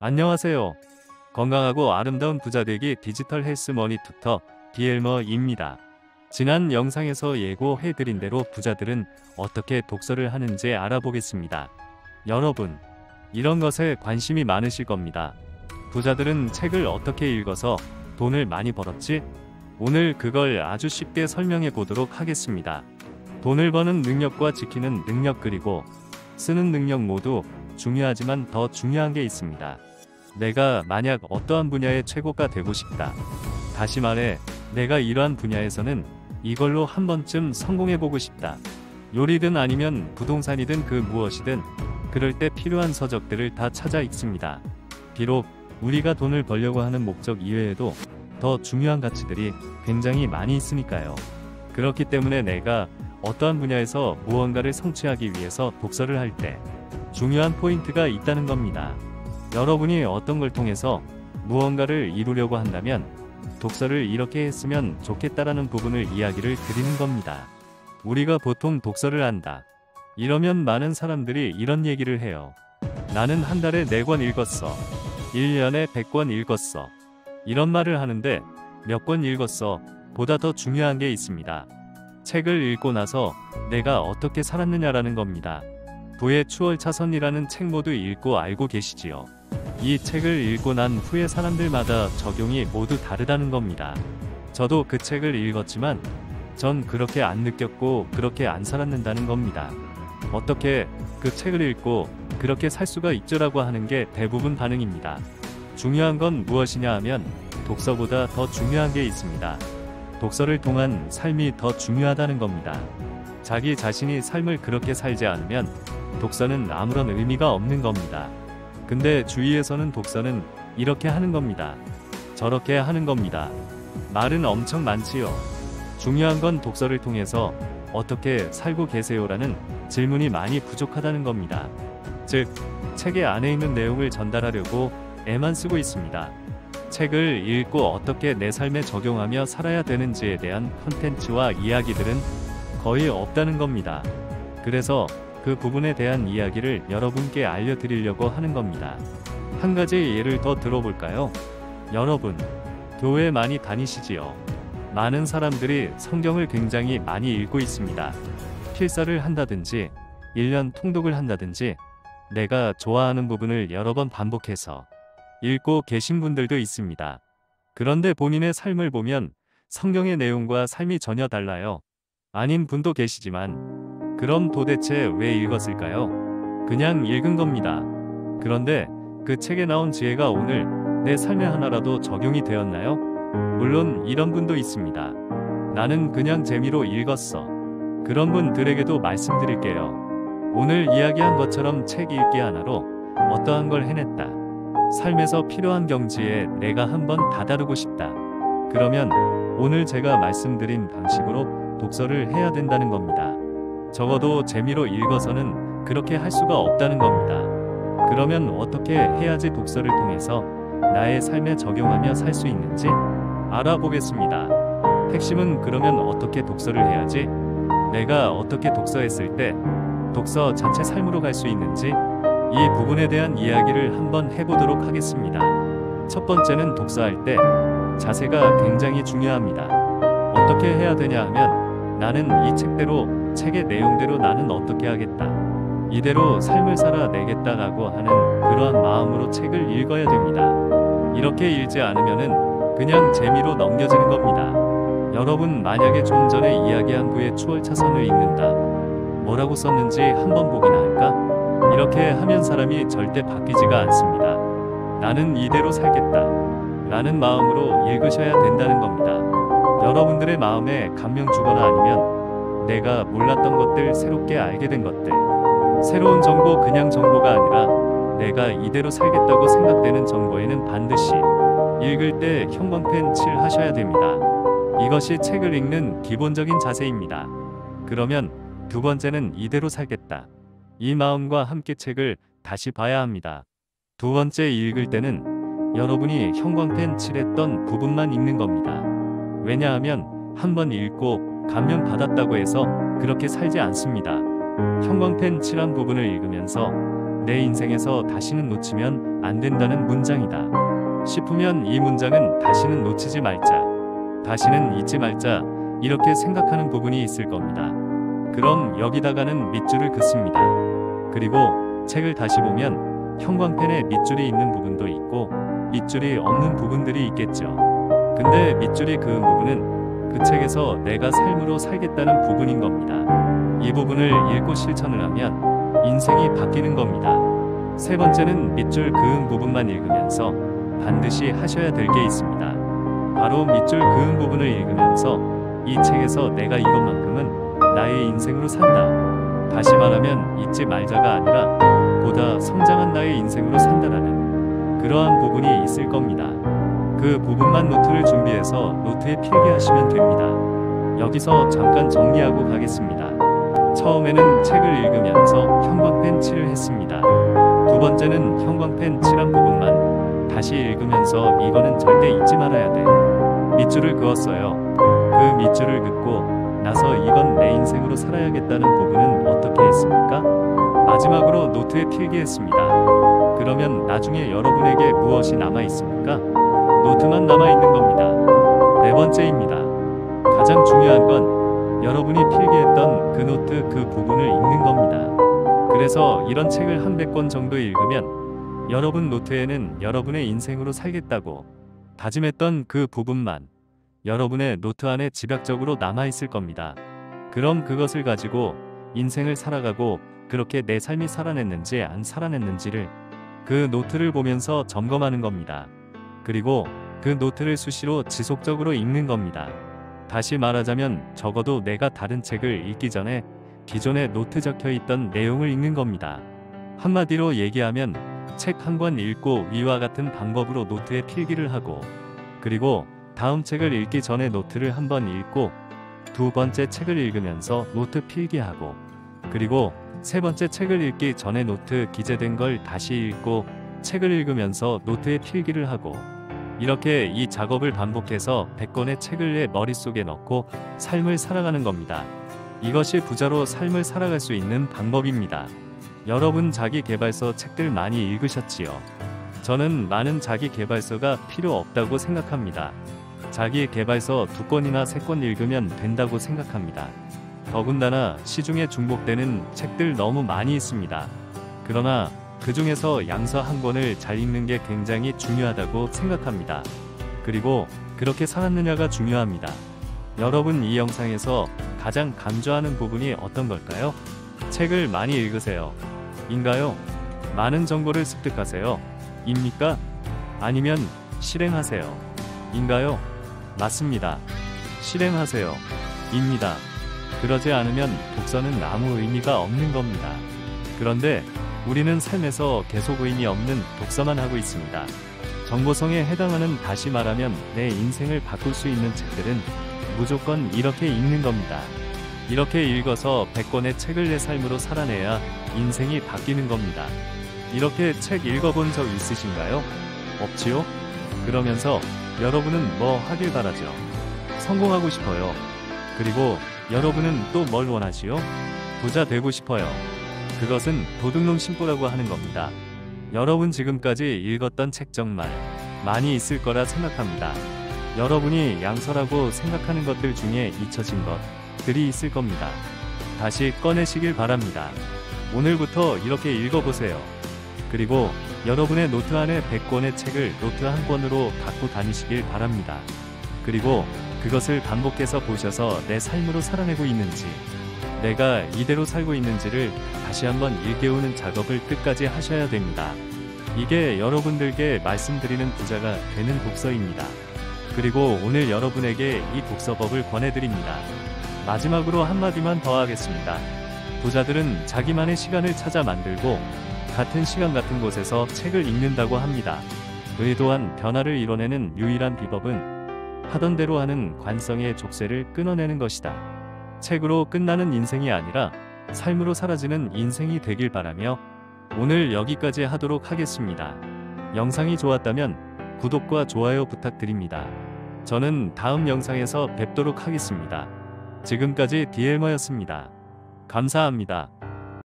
안녕하세요. 건강하고 아름다운 부자 되기 디지털 헬스머니 튜터 비엘머입니다. 지난 영상에서 예고해드린 대로 부자들은 어떻게 독서를 하는지 알아보겠습니다. 여러분, 이런 것에 관심이 많으실 겁니다. 부자들은 책을 어떻게 읽어서 돈을 많이 벌었지? 오늘 그걸 아주 쉽게 설명해 보도록 하겠습니다. 돈을 버는 능력과 지키는 능력 그리고 쓰는 능력 모두 중요하지만 더 중요한 게 있습니다. 내가 만약 어떠한 분야의 최고가 되고 싶다. 다시 말해, 내가 이러한 분야에서는 이걸로 한 번쯤 성공해보고 싶다. 요리든 아니면 부동산이든 그 무엇이든 그럴 때 필요한 서적들을 다 찾아 읽습니다. 비록 우리가 돈을 벌려고 하는 목적 이외에도 더 중요한 가치들이 굉장히 많이 있으니까요. 그렇기 때문에 내가 어떠한 분야에서 무언가를 성취하기 위해서 독서를 할 때 중요한 포인트가 있다는 겁니다. 여러분이 어떤 걸 통해서 무언가를 이루려고 한다면 독서를 이렇게 했으면 좋겠다라는 부분을 이야기를 드리는 겁니다. 우리가 보통 독서를 한다. 이러면 많은 사람들이 이런 얘기를 해요. 나는 한 달에 4권 읽었어. 1년에 100권 읽었어. 이런 말을 하는데 몇 권 읽었어 보다 더 중요한 게 있습니다. 책을 읽고 나서 내가 어떻게 살았느냐라는 겁니다. 부의 추월차선이라는 책 모두 읽고 알고 계시지요? 이 책을 읽고 난 후에 사람들마다 적용이 모두 다르다는 겁니다. 저도 그 책을 읽었지만 전 그렇게 안 느꼈고 그렇게 안 살았는다는 겁니다. 어떻게 그 책을 읽고 그렇게 살 수가 있죠라고 하는 게 대부분 반응입니다. 중요한 건 무엇이냐 하면 독서보다 더 중요한 게 있습니다. 독서를 통한 삶이 더 중요하다는 겁니다. 자기 자신이 삶을 그렇게 살지 않으면 독서는 아무런 의미가 없는 겁니다. 근데 주위에서는 독서는 이렇게 하는 겁니다. 저렇게 하는 겁니다. 말은 엄청 많지요. 중요한 건 독서를 통해서 어떻게 살고 계세요라는 질문이 많이 부족하다는 겁니다. 즉, 책의 안에 있는 내용을 전달하려고 애만 쓰고 있습니다. 책을 읽고 어떻게 내 삶에 적용하며 살아야 되는지에 대한 콘텐츠와 이야기들은 거의 없다는 겁니다. 그래서 그 부분에 대한 이야기를 여러분께 알려드리려고 하는 겁니다. 한 가지 예를 더 들어볼까요? 여러분, 교회 많이 다니시지요? 많은 사람들이 성경을 굉장히 많이 읽고 있습니다. 필사를 한다든지 1년 통독을 한다든지 내가 좋아하는 부분을 여러 번 반복해서 읽고 계신 분들도 있습니다. 그런데 본인의 삶을 보면 성경의 내용과 삶이 전혀 달라요. 아닌 분도 계시지만 그럼 도대체 왜 읽었을까요? 그냥 읽은 겁니다. 그런데 그 책에 나온 지혜가 오늘 내 삶에 하나라도 적용이 되었나요? 물론 이런 분도 있습니다. 나는 그냥 재미로 읽었어. 그런 분들에게도 말씀드릴게요. 오늘 이야기한 것처럼 책 읽기 하나로 어떠한 걸 해냈다. 삶에서 필요한 경지에 내가 한번 다다르고 싶다. 그러면 오늘 제가 말씀드린 방식으로 독서를 해야 된다는 겁니다. 적어도 재미로 읽어서는 그렇게 할 수가 없다는 겁니다. 그러면 어떻게 해야지 독서를 통해서 나의 삶에 적용하며 살 수 있는지 알아보겠습니다. 핵심은 그러면 어떻게 독서를 해야지? 내가 어떻게 독서했을 때 독서 자체 삶으로 갈 수 있는지 이 부분에 대한 이야기를 한번 해보도록 하겠습니다. 첫 번째는 독서할 때 자세가 굉장히 중요합니다. 어떻게 해야 되냐 하면 나는 이 책대로 책의 내용대로 나는 어떻게 하겠다. 이대로 삶을 살아내겠다라고 하는 그러한 마음으로 책을 읽어야 됩니다. 이렇게 읽지 않으면은 그냥 재미로 넘겨지는 겁니다. 여러분 만약에 좀 전에 이야기한 부의 추월차선을 읽는다. 뭐라고 썼는지 한번 보기나 할까? 이렇게 하면 사람이 절대 바뀌지가 않습니다. 나는 이대로 살겠다. 라는 마음으로 읽으셔야 된다는 겁니다. 여러분들의 마음에 감명 주거나 아니면 내가 몰랐던 것들, 새롭게 알게 된 것들, 새로운 정보 그냥 정보가 아니라 내가 이대로 살겠다고 생각되는 정보에는 반드시 읽을 때 형광펜 칠하셔야 됩니다. 이것이 책을 읽는 기본적인 자세입니다. 그러면 두 번째는 이대로 살겠다. 이 마음과 함께 책을 다시 봐야 합니다. 두 번째 읽을 때는 여러분이 형광펜 칠했던 부분만 읽는 겁니다. 왜냐하면 한번 읽고 감명 받았다고 해서 그렇게 살지 않습니다. 형광펜 칠한 부분을 읽으면서 내 인생에서 다시는 놓치면 안 된다는 문장이다 싶으면 이 문장은 다시는 놓치지 말자, 다시는 잊지 말자 이렇게 생각하는 부분이 있을 겁니다. 그럼 여기다가는 밑줄을 긋습니다. 그리고 책을 다시 보면 형광펜에 밑줄이 있는 부분도 있고 밑줄이 없는 부분들이 있겠죠. 근데 밑줄이 그은 부분은 그 책에서 내가 삶으로 살겠다는 부분인 겁니다. 이 부분을 읽고 실천을 하면 인생이 바뀌는 겁니다. 세 번째는 밑줄 그은 부분만 읽으면서 반드시 하셔야 될 게 있습니다. 바로 밑줄 그은 부분을 읽으면서 이 책에서 내가 이것만큼은 나의 인생으로 산다, 다시 말하면 잊지 말자가 아니라 보다 성장한 나의 인생으로 산다라는 그러한 부분이 있을 겁니다. 그 부분만 노트를 준비해서 노트에 필기하시면 됩니다. 여기서 잠깐 정리하고 가겠습니다. 처음에는 책을 읽으면서 형광펜 칠을 했습니다. 두 번째는 형광펜 칠한 부분만 다시 읽으면서 이거는 절대 잊지 말아야 돼, 밑줄을 그었어요. 그 밑줄을 긋고 나서 이건 내 인생으로 살아야겠다는 부분은 어떻게 했습니까? 마지막으로 노트에 필기했습니다. 그러면 나중에 여러분에게 무엇이 남아있습니까? 노트만 남아있는 겁니다. 네 번째입니다. 가장 중요한 건 여러분이 필기했던 그 노트 그 부분을 읽는 겁니다. 그래서 이런 책을 한 100권 정도 읽으면 여러분 노트에는 여러분의 인생으로 살겠다고 다짐했던 그 부분만 여러분의 노트 안에 집약적으로 남아있을 겁니다. 그럼 그것을 가지고 인생을 살아가고 그렇게 내 삶이 살아냈는지 안 살아냈는지를 그 노트를 보면서 점검하는 겁니다. 그리고 그 노트를 수시로 지속적으로 읽는 겁니다. 다시 말하자면 적어도 내가 다른 책을 읽기 전에 기존에 노트 적혀 있던 내용을 읽는 겁니다. 한마디로 얘기하면 책 한 권 읽고 위와 같은 방법으로 노트에 필기를 하고, 그리고 다음 책을 읽기 전에 노트를 한 번 읽고 두 번째 책을 읽으면서 노트 필기하고, 그리고 세 번째 책을 읽기 전에 노트 기재된 걸 다시 읽고 책을 읽으면서 노트에 필기를 하고, 이렇게 이 작업을 반복해서 100권의 책을 내 머릿속에 넣고 삶을 살아가는 겁니다. 이것이 부자로 삶을 살아갈 수 있는 방법입니다. 여러분 자기계발서 책들 많이 읽으셨지요? 저는 많은 자기계발서가 필요 없다고 생각합니다. 자기계발서 2권이나 3권 읽으면 된다고 생각합니다. 더군다나 시중에 중복되는 책들 너무 많이 있습니다. 그러나 그 중에서 양서 한 권을 잘 읽는 게 굉장히 중요하다고 생각합니다. 그리고 그렇게 살았느냐가 중요합니다. 여러분 이 영상에서 가장 강조하는 부분이 어떤 걸까요? 책을 많이 읽으세요. 인가요? 많은 정보를 습득하세요. 입니까? 아니면 실행하세요. 인가요? 맞습니다. 실행하세요. 입니다. 그러지 않으면 독서는 아무 의미가 없는 겁니다. 그런데 우리는 삶에서 계속 의미 없는 독서만 하고 있습니다. 정보성에 해당하는, 다시 말하면 내 인생을 바꿀 수 있는 책들은 무조건 이렇게 읽는 겁니다. 이렇게 읽어서 100권의 책을 내 삶으로 살아내야 인생이 바뀌는 겁니다. 이렇게 책 읽어본 적 있으신가요? 없지요? 그러면서 여러분은 뭐 하길 바라죠? 성공하고 싶어요. 그리고 여러분은 또 뭘 원하시요? 부자 되고 싶어요. 그것은 도둑놈 심보라고 하는 겁니다. 여러분 지금까지 읽었던 책 정말 많이 있을 거라 생각합니다. 여러분이 양서라고 생각하는 것들 중에 잊혀진 것들이 있을 겁니다. 다시 꺼내시길 바랍니다. 오늘부터 이렇게 읽어보세요. 그리고 여러분의 노트 안에 100권의 책을 노트 한 권으로 갖고 다니시길 바랍니다. 그리고 그것을 반복해서 보셔서 내 삶으로 살아내고 있는지, 내가 이대로 살고 있는지를 다시 한번 일깨우는 작업을 끝까지 하셔야 됩니다. 이게 여러분들께 말씀드리는 부자가 되는 독서입니다. 그리고 오늘 여러분에게 이 독서법을 권해드립니다. 마지막으로 한마디만 더 하겠습니다. 부자들은 자기만의 시간을 찾아 만들고 같은 시간 같은 곳에서 책을 읽는다고 합니다. 의도한 변화를 이뤄내는 유일한 비법은 하던 대로 하는 관성의 족쇄를 끊어내는 것이다. 책으로 끝나는 인생이 아니라 삶으로 사라지는 인생이 되길 바라며 오늘 여기까지 하도록 하겠습니다. 영상이 좋았다면 구독과 좋아요 부탁드립니다. 저는 다음 영상에서 뵙도록 하겠습니다. 지금까지 디엘머였습니다. 감사합니다.